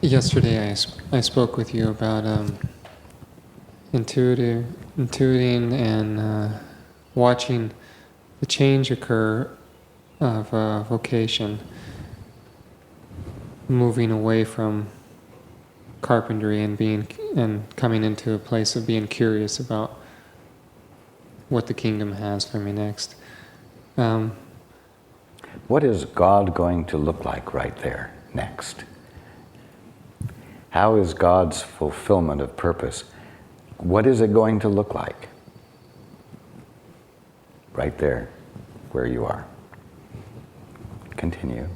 Yesterday I spoke with you about intuiting and watching the change occur of vocation, moving away from carpentry and coming into a place of being curious about what the kingdom has for me next. What is God going to look like right there next? How is God's fulfillment of purpose? What is it going to look like? Right there, where you are. Continue.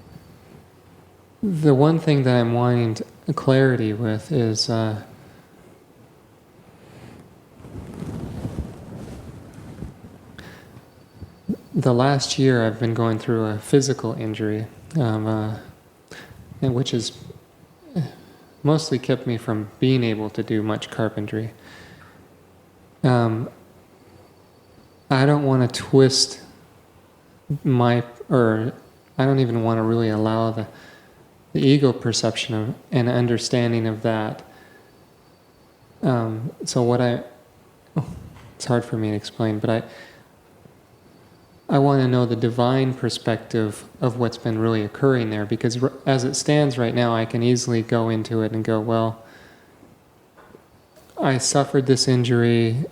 The one thing that I'm wanting clarity with is the last year I've been going through a physical injury, which has mostly kept me from being able to do much carpentry. I don't want to twist I don't even want to really allow the ego perception and understanding of that. It's hard for me to explain, but I want to know the divine perspective of what's been really occurring there, because as it stands right now, I can easily go into it and go, well, I suffered this injury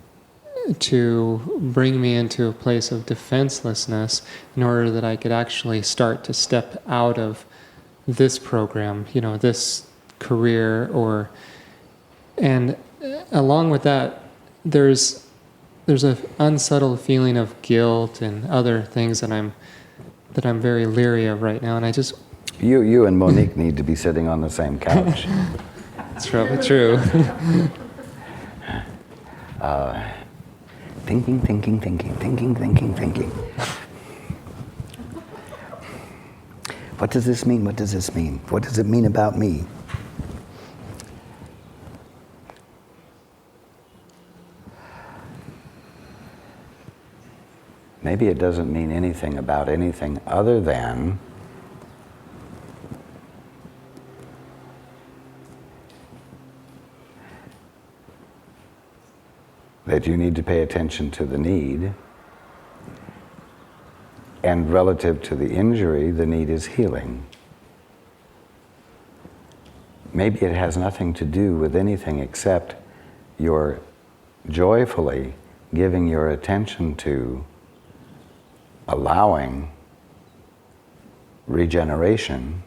to bring me into a place of defenselessness in order that I could actually start to step out of this program, this career, and along with that, there's an unsettled feeling of guilt and other things that I'm very leery of right now, and I just... You and Monique need to be sitting on the same couch. It's probably true. Thinking. What does this mean? What does this mean? What does it mean about me? Maybe it doesn't mean anything about anything other than that you need to pay attention to the need, and relative to the injury, the need is healing. Maybe it has nothing to do with anything except you're joyfully giving your attention to allowing regeneration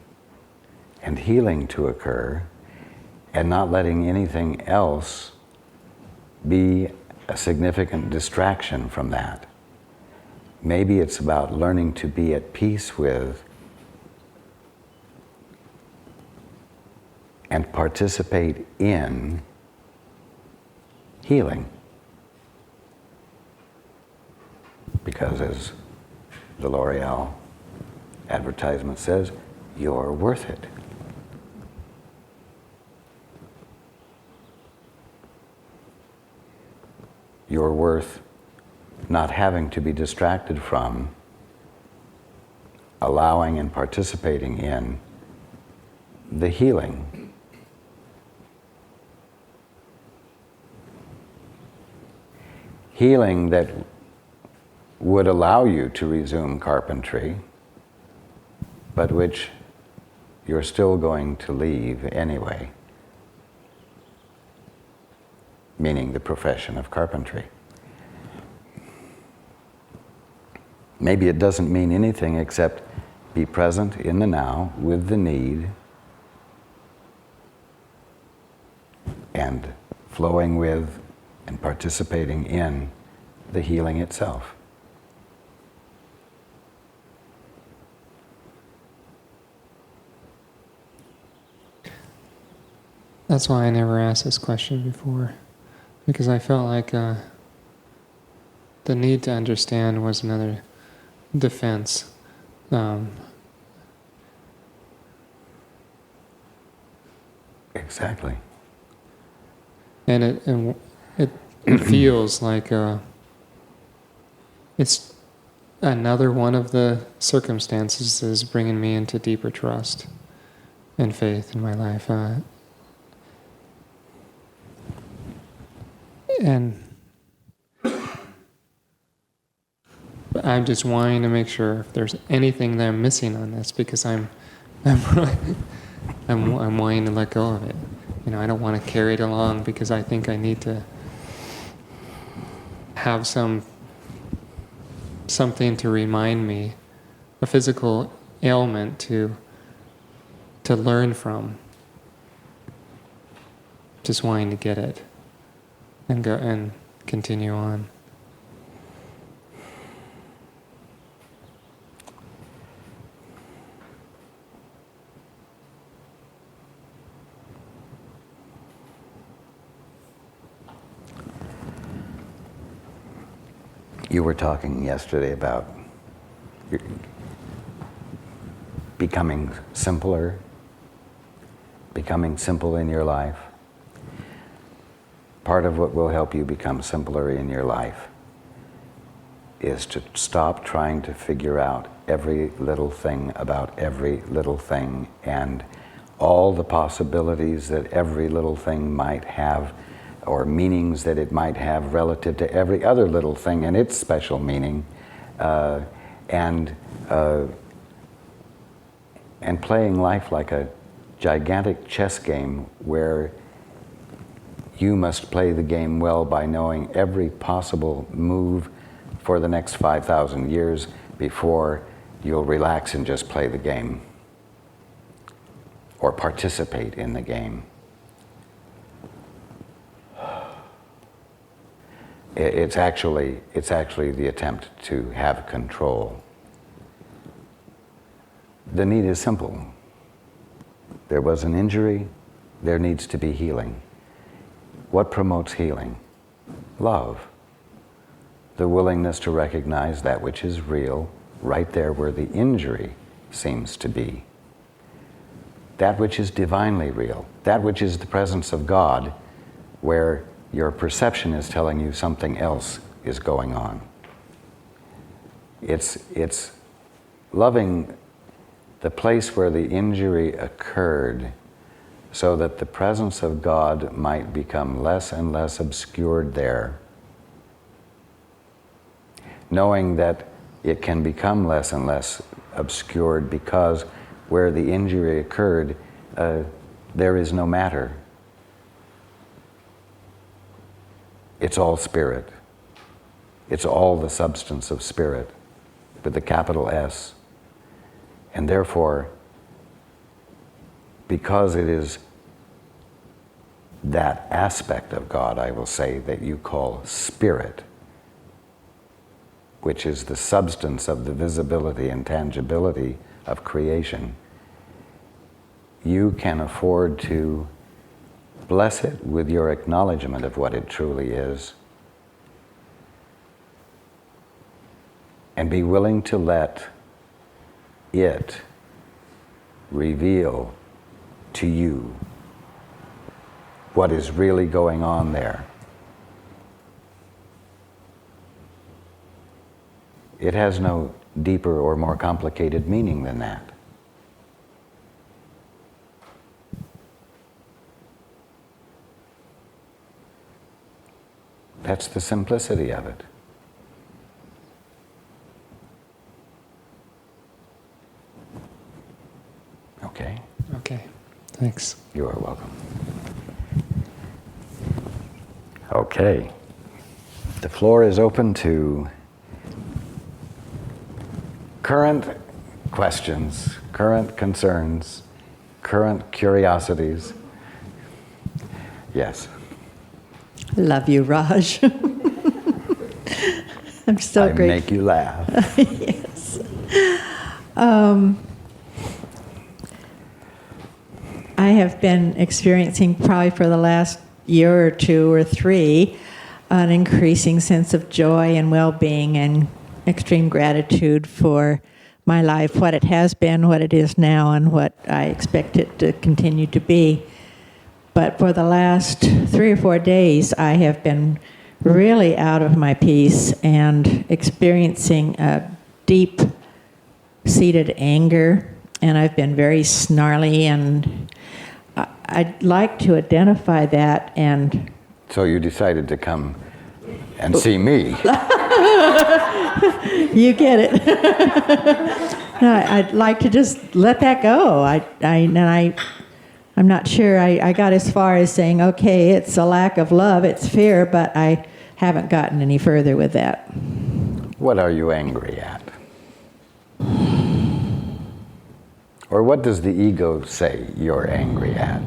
and healing to occur, and not letting anything else be a significant distraction from that. Maybe it's about learning to be at peace with and participate in healing. Because as the L'Oreal advertisement says, you're worth it. You're worth not having to be distracted from allowing and participating in the healing. Healing that would allow you to resume carpentry, but which you're still going to leave anyway, meaning the profession of carpentry. Maybe it doesn't mean anything except be present in the now with the need and flowing with and participating in the healing itself. That's why I never asked this question before, because I felt like the need to understand was another defense. Exactly. And it feels like it's another one of the circumstances is bringing me into deeper trust and faith in my life. And I'm just wanting to make sure if there's anything that I'm missing on this, because I'm wanting to let go of it. I don't want to carry it along because I think I need to have something to remind me, a physical ailment to learn from. Just wanting to get it and go and continue on. You were talking yesterday about becoming simpler, becoming simple in your life. Part of what will help you become simpler in your life is to stop trying to figure out every little thing about every little thing and all the possibilities that every little thing might have, or meanings that it might have relative to every other little thing and its special meaning, and playing life like a gigantic chess game where you must play the game well by knowing every possible move for the next 5,000 years before you'll relax and just play the game or participate in the game. It's actually the attempt to have control. The need is simple. There was an injury, there needs to be healing. What promotes healing? Love. The willingness to recognize that which is real right there where the injury seems to be. That which is divinely real. That which is the presence of God, where your perception is telling you something else is going on. It's loving the place where the injury occurred so that the presence of God might become less and less obscured there. Knowing that it can become less and less obscured because where the injury occurred, there is no matter. It's all spirit. It's all the substance of spirit with a capital S. And therefore, because it is that aspect of God, I will say, that you call spirit, which is the substance of the visibility and tangibility of creation, you can afford to bless it with your acknowledgement of what it truly is, and be willing to let it reveal to you what is really going on there. It has no deeper or more complicated meaning than that. That's the simplicity of it. Okay? Okay, thanks. You are welcome. Okay. The floor is open to current questions, current concerns, current curiosities. Yes. Love you, Raj. I'm so I grateful. make you laugh. Yes. I have been experiencing probably for the last year or two or three an increasing sense of joy and well-being and extreme gratitude for my life, what it has been, what it is now, and what I expect it to continue to be. But for the last 3 or 4 days, I have been really out of my peace and experiencing a deep-seated anger, and I've been very snarly, and I'd like to identify that and So you decided to come and see me. You get it. No, I'd like to just let that go. I'm not sure I got as far as saying, okay, it's a lack of love, it's fear, but I haven't gotten any further with that. What are you angry at? Or what does the ego say you're angry at?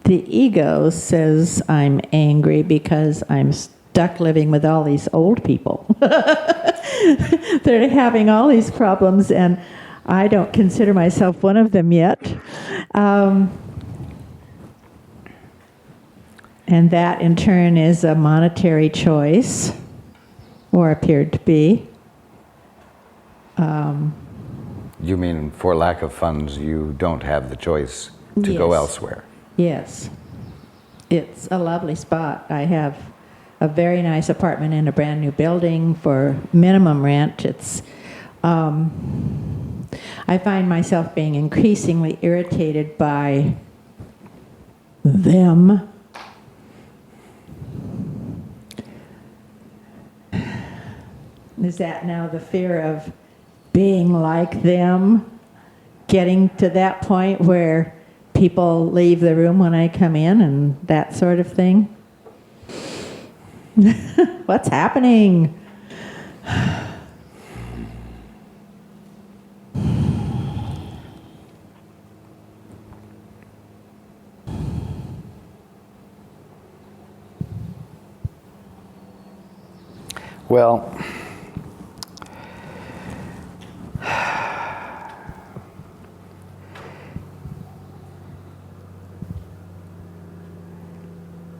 The ego says I'm angry because I'm stuck living with all these old people. They're having all these problems, and I don't consider myself one of them yet. And that, in turn, is a monetary choice, or appeared to be. You mean for lack of funds, you don't have the choice to go Yes. elsewhere? Yes. It's a lovely spot. I have a very nice apartment in a brand new building for minimum rent. It's, I find myself being increasingly irritated by them. Is that now the fear of being like them? Getting to that point where people leave the room when I come in and that sort of thing? What's happening? Well,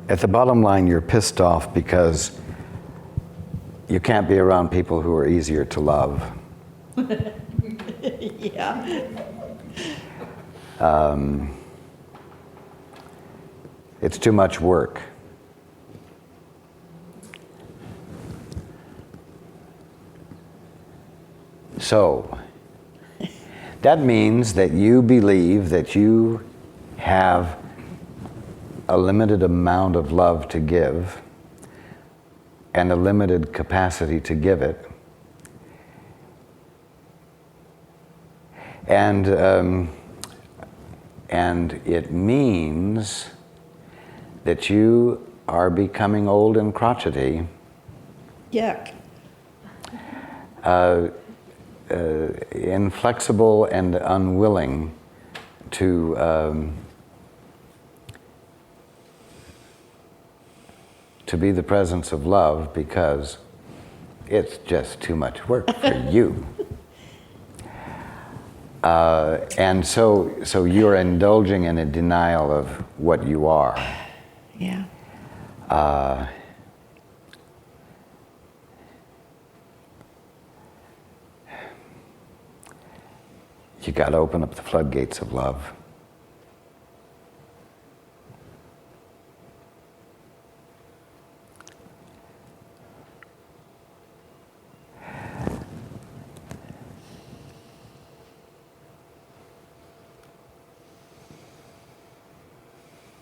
at the bottom line, you're pissed off because you can't be around people who are easier to love. Yeah. It's too much work. So, that means that you believe that you have a limited amount of love to give and a limited capacity to give it. And it means that you are becoming old and crotchety. Yuck. Inflexible and unwilling to be the presence of love because it's just too much work for you. And so you're indulging in a denial of what you are. Yeah. You got to open up the floodgates of love.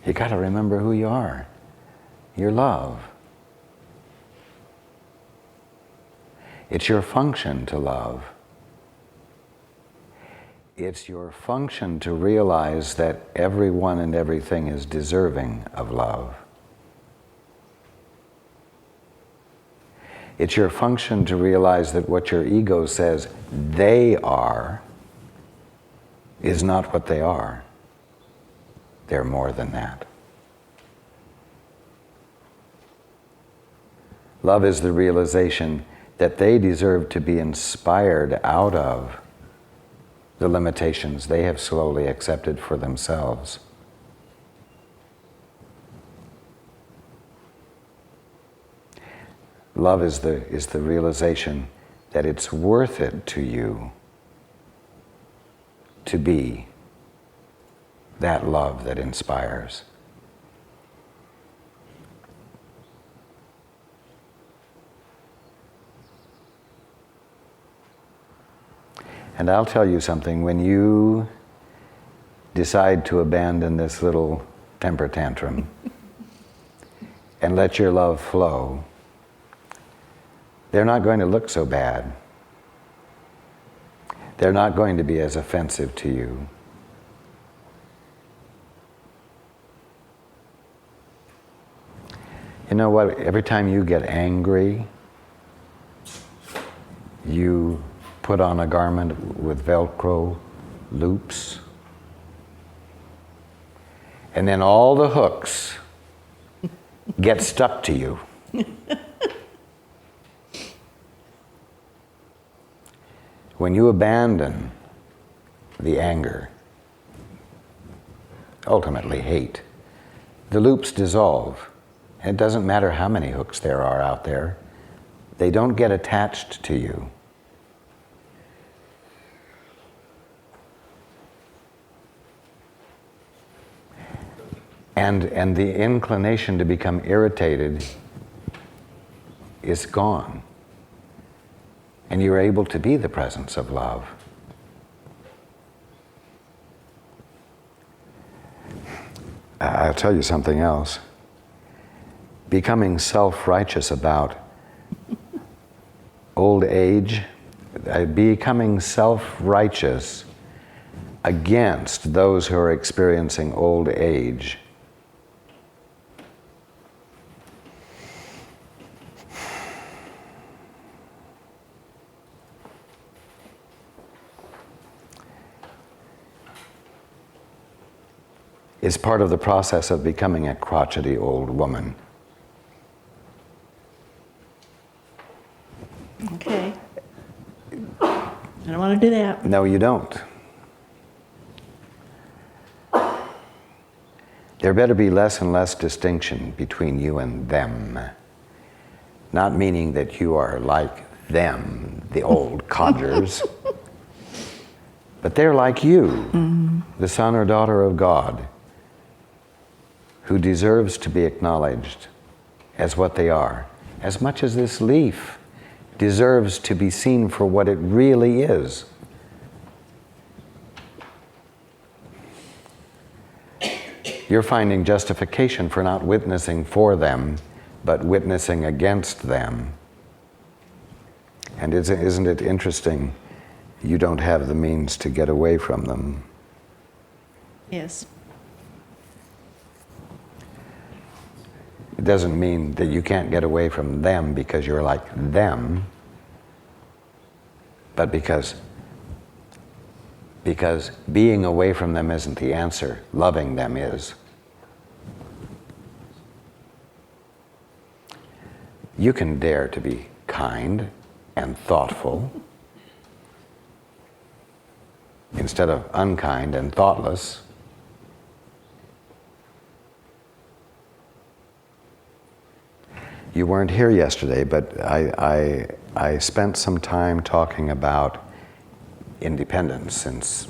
You got to remember who you are. You're love. It's your function to love. It's your function to realize that everyone and everything is deserving of love. It's your function to realize that what your ego says they are is not what they are. They're more than that. Love is the realization that they deserve to be inspired out of the limitations they have slowly accepted for themselves. Love is the realization that it's worth it to you to be that love that inspires. And I'll tell you something, when you decide to abandon this little temper tantrum and let your love flow, they're not going to look so bad. They're not going to be as offensive to you. You know what? Every time you get angry, you put on a garment with Velcro loops, and then all the hooks get stuck to you. When you abandon the anger, ultimately hate, the loops dissolve. It doesn't matter how many hooks there are out there. They don't get attached to you. And the inclination to become irritated is gone. And you're able to be the presence of love. I'll tell you something else. Becoming self-righteous about old age, becoming self-righteous against those who are experiencing old age, is part of the process of becoming a crotchety old woman. Okay. I don't want to do that. No, you don't. There better be less and less distinction between you and them. Not meaning that you are like them, the old codgers, but they're like you, the son or daughter of God, who deserves to be acknowledged as what they are, as much as this leaf deserves to be seen for what it really is. You're finding justification for not witnessing for them, but witnessing against them. And isn't it interesting? You don't have the means to get away from them. Yes. It doesn't mean that you can't get away from them because you're like them, but because being away from them isn't the answer. Loving them is. You can dare to be kind and thoughtful instead of unkind and thoughtless. You weren't here yesterday, but I spent some time talking about independence since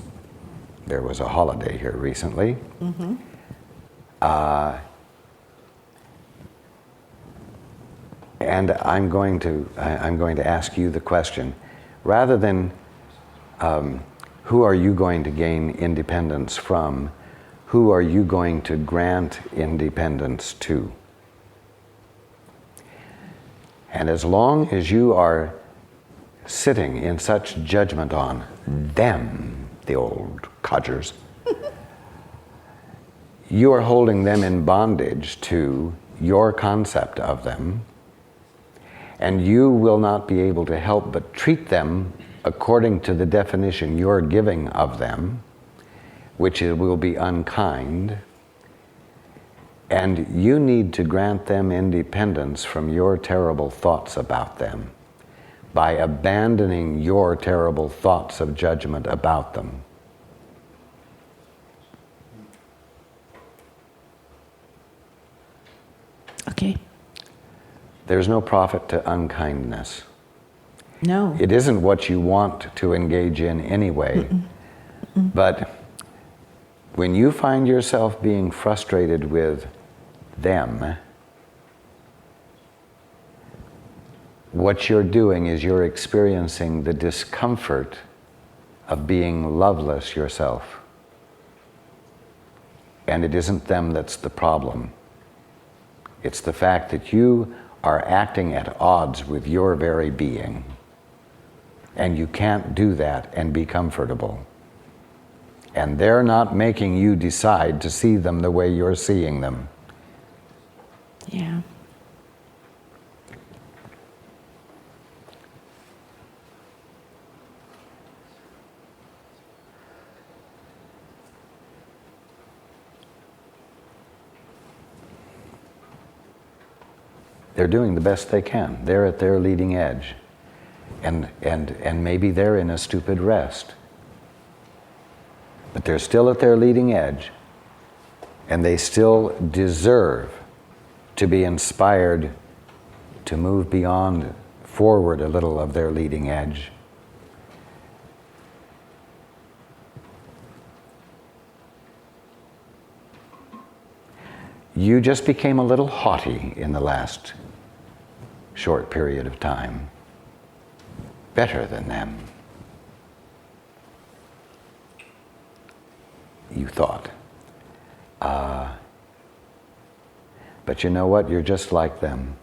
there was a holiday here recently. Mm-hmm. And I'm going to ask you the question, rather than who are you going to gain independence from, who are you going to grant independence to? And as long as you are sitting in such judgment on them, the old codgers, you are holding them in bondage to your concept of them, and you will not be able to help but treat them according to the definition you're giving of them, which will be unkind. And you need to grant them independence from your terrible thoughts about them by abandoning your terrible thoughts of judgment about them. Okay. There's no profit to unkindness. No. It isn't what you want to engage in anyway. Mm-mm. Mm-mm. But when you find yourself being frustrated with them, what you're doing is you're experiencing the discomfort of being loveless yourself. And it isn't them that's the problem. It's the fact that you are acting at odds with your very being. And you can't do that and be comfortable. And they're not making you decide to see them the way you're seeing them. Yeah. They're doing the best they can. They're at their leading edge. And maybe they're in a stupid rest. But they're still at their leading edge. And they still deserve to be inspired to move beyond, forward a little of their leading edge. You just became a little haughty in the last short period of time. Better than them, you thought. But you know what? You're just like them.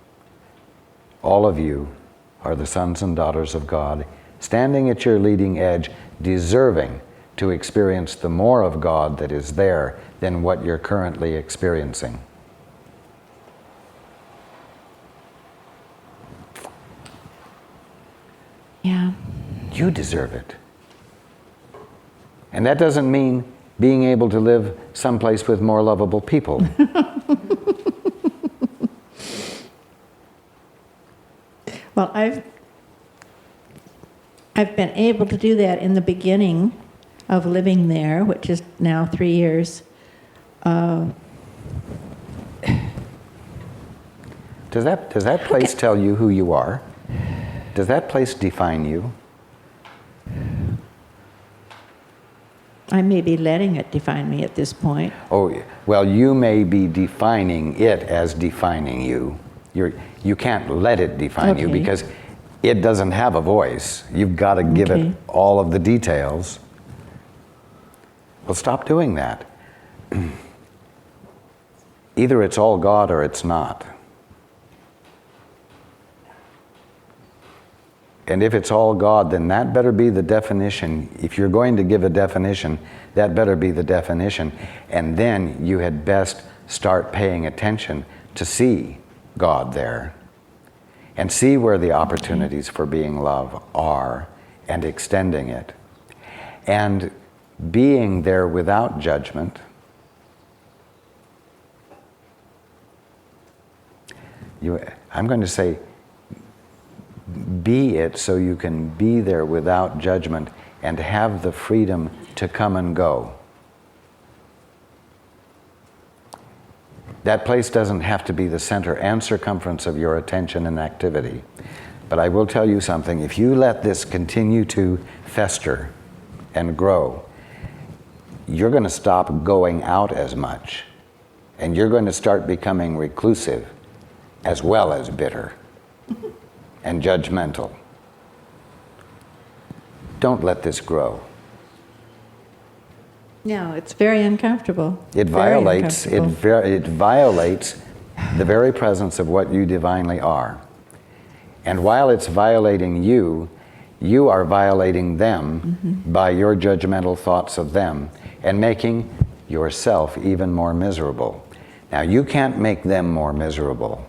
All of you are the sons and daughters of God, standing at your leading edge, deserving to experience the more of God that is there than what you're currently experiencing. Yeah. You deserve it. And that doesn't mean being able to live someplace with more lovable people. Well, I've been able to do that in the beginning of living there, which is now 3 years. Does that place tell you who you are? Does that place define you? I may be letting it define me at this point. Oh, well, you may be defining it as defining you. You can't let it define you Okay. because it doesn't have a voice. You've got to give Okay. it all of the details. Well, stop doing that. Either it's all God or it's not. And if it's all God, then that better be the definition. If you're going to give a definition, that better be the definition. And then you had best start paying attention to see God there. And see where the opportunities for being love are and extending it. And being there without judgment. I'm going to say, be it so you can be there without judgment and have the freedom to come and go. That place doesn't have to be the center and circumference of your attention and activity. But I will tell you something, if you let this continue to fester and grow, you're going to stop going out as much. And you're going to start becoming reclusive as well as bitter and judgmental. Don't let this grow. No, it's very uncomfortable. It Very violates uncomfortable. it violates the very presence of what you divinely are. And while it's violating you, you are violating them by your judgmental thoughts of them and making yourself even more miserable. Now, you can't make them more miserable.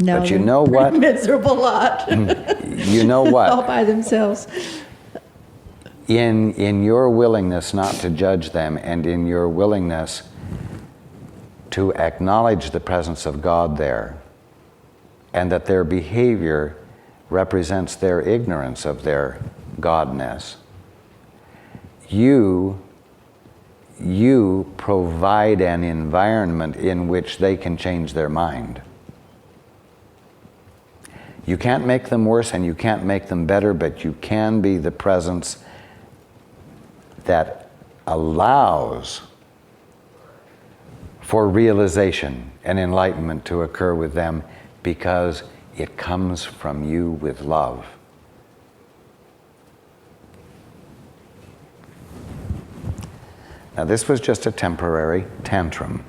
No, But you they're know pretty what? miserable lot. You know All what? by themselves. In your willingness not to judge them and in your willingness to acknowledge the presence of God there and that their behavior represents their ignorance of their godness, you provide an environment in which they can change their mind. You can't make them worse and you can't make them better, but you can be the presence that allows for realization and enlightenment to occur with them because it comes from you with love. Now, this was just a temporary tantrum.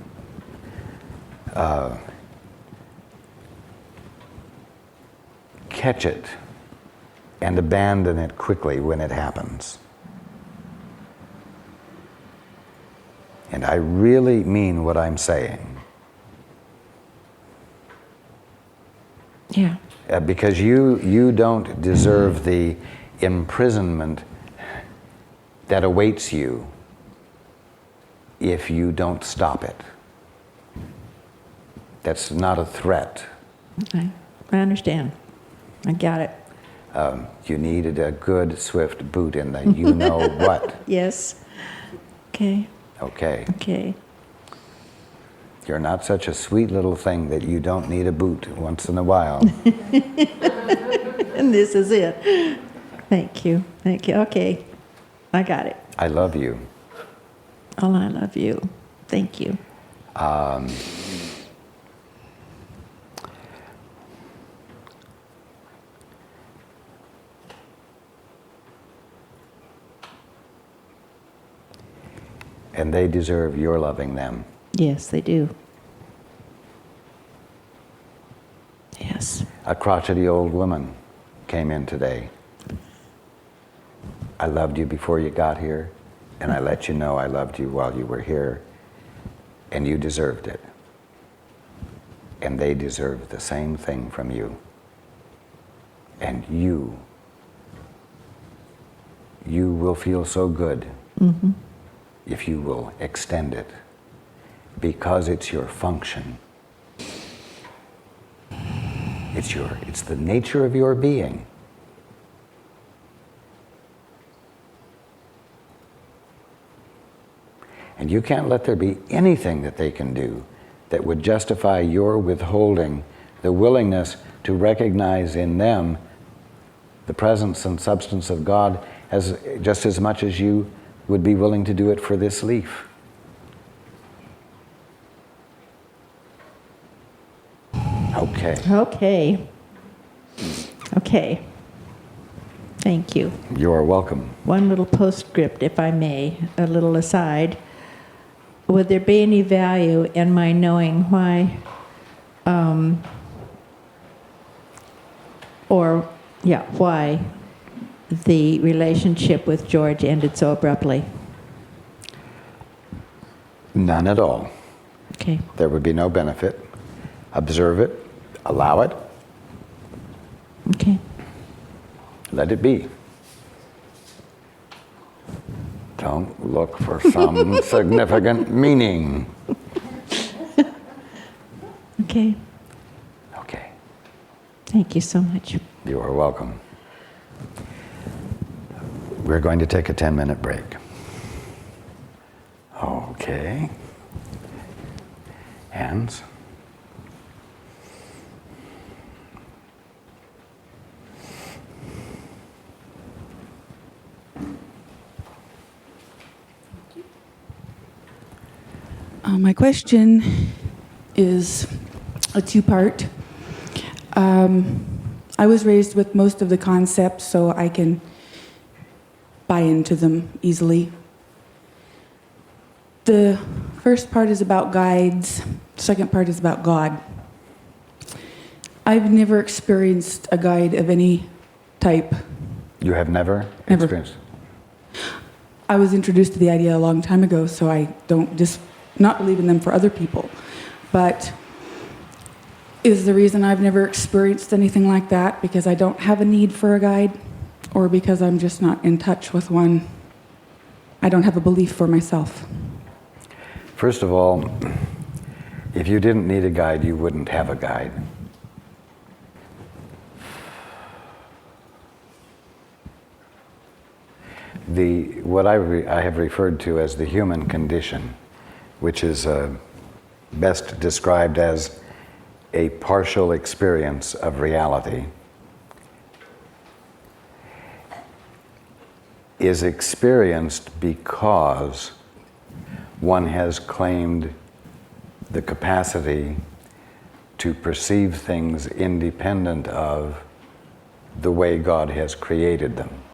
Catch it and abandon it quickly when it happens. And I really mean what I'm saying. Yeah. Because you don't deserve the imprisonment that awaits you if you don't stop it. That's not a threat. Okay. I understand. I got it. You needed a good, swift boot in the you-know-what. Yes. Okay. Okay. Okay. You're not such a sweet little thing that you don't need a boot once in a while. And this is it. Thank you. Thank you. Okay. I got it. I love you. Oh, I love you. Thank you. And they deserve your loving them. Yes, they do. Yes. A crotchety old woman came in today. I loved you before you got here, and I let you know I loved you while you were here, and you deserved it. And they deserve the same thing from you. And you will feel so good if you will extend it, because it's your function. It's the nature of your being. And you can't let there be anything that they can do that would justify your withholding the willingness to recognize in them the presence and substance of God as just as much as you would be willing to do it for this leaf. Okay. Okay. Okay. Thank you. You are welcome. One little postscript, if I may, a little aside. Would there be any value in my knowing why, why the relationship with George ended so abruptly? None at all. Okay. There would be no benefit. Observe it, allow it, Okay. let it be. Don't look for some significant meaning. Okay. Okay, Thank you so much. you are welcome. We're going to take a 10-minute break. Okay. Hands. My question is a two-part. I was raised with most of the concepts, so I can buy into them easily. The first part is about guides. The second part is about God. I've never experienced a guide of any type. You have never Never. experienced? I was introduced to the idea a long time ago, so I don't just not believe in them for other people. But is the reason I've never experienced anything like that because I don't have a need for a guide, or because I'm just not in touch with one? I don't have a belief for myself. First of all, if you didn't need a guide, you wouldn't have a guide. What I have referred to as the human condition, which is best described as a partial experience of reality, is experienced because one has claimed the capacity to perceive things independent of the way God has created them.